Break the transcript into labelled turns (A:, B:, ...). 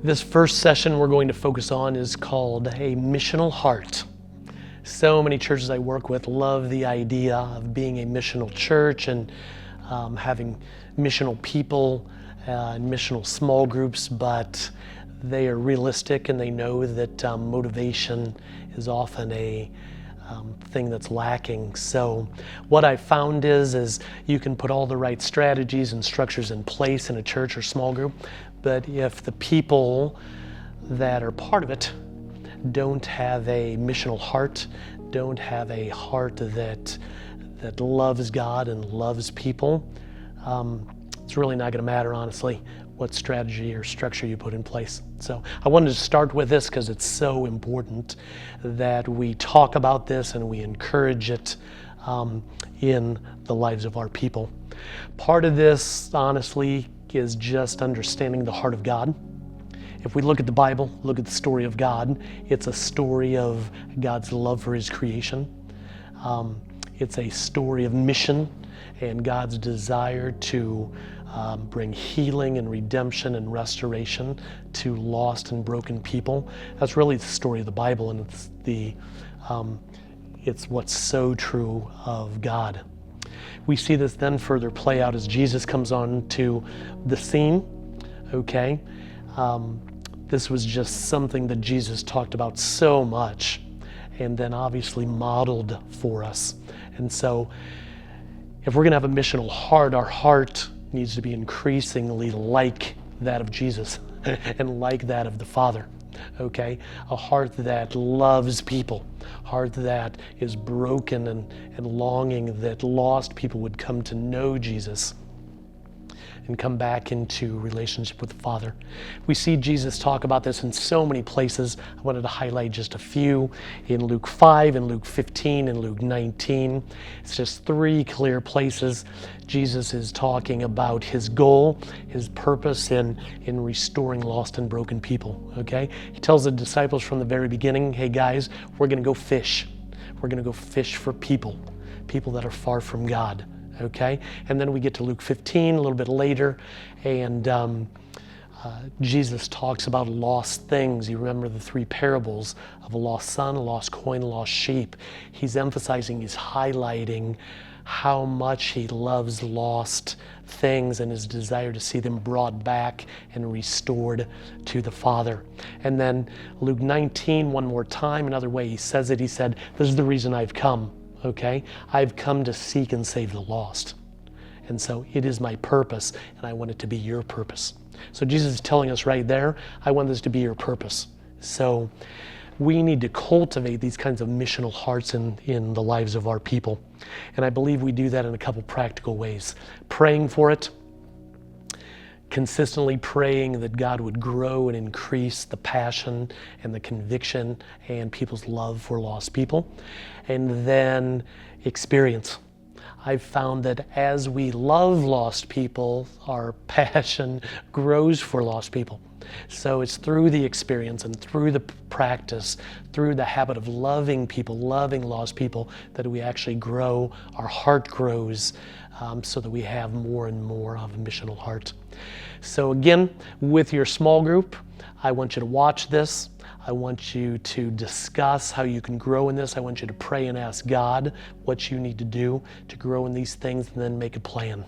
A: This first session we're going to focus on is called a missional heart. So many churches I work with love the idea of being a missional church and having missional people and missional small groups, but they are realistic and they know that motivation is often a thing that's lacking. So what I found is you can put all the right strategies and structures in place in a church or small group, but if the people that are part of it don't have a missional heart, don't have a heart that loves God and loves people, it's really not going to matter, honestly, what strategy or structure you put in place. So I wanted to start with this because it's so important that we talk about this and we encourage it in the lives of our people. Part of this, honestly, is just understanding the heart of God. If we look at the Bible, look at the story of God, it's a story of God's love for His creation. It's a story of mission and God's desire to bring healing and redemption and restoration to lost and broken people. That's really the story of the Bible, and it's what's so true of God. We see this then further play out as Jesus comes on to the scene. Okay, this was just something that Jesus talked about so much, and then obviously modeled for us. And so, if we're going to have a missional heart, our heart needs to be increasingly like that of Jesus and like that of the Father. Okay, a heart that loves people, heart that is broken and longing that lost people would come to know Jesus and come back into relationship with the Father. We see Jesus talk about this in so many places. I wanted to highlight just a few in Luke 5, in Luke 15, and Luke 19. It's just three clear places. Jesus is talking about His goal, His purpose in restoring lost and broken people, okay? He tells the disciples from the very beginning, hey guys, we're gonna go fish. We're gonna go fish for people that are far from God. Okay, and then we get to Luke 15 a little bit later, and Jesus talks about lost things. You remember the three parables of a lost son, a lost coin, a lost sheep. He's emphasizing, he's highlighting how much He loves lost things and His desire to see them brought back and restored to the Father. And then Luke 19, one more time, another way He says it, He said, this is the reason I've come. Okay, I've come to seek and save the lost. And so it is my purpose, and I want it to be your purpose. So Jesus is telling us right there, I want this to be your purpose. So we need to cultivate these kinds of missional hearts in the lives of our people. And I believe we do that in a couple practical ways. Praying for it, consistently praying that God would grow and increase the passion and the conviction and people's love for lost people. And then experience. I've found that as we love lost people, our passion grows for lost people. So it's through the experience and through the practice, through the habit of loving people, loving lost people, that we actually grow, our heart grows, so that we have more and more of a missional heart. So again, with your small group, I want you to watch this. I want you to discuss how you can grow in this. I want you to pray and ask God what you need to do to grow in these things, and then make a plan.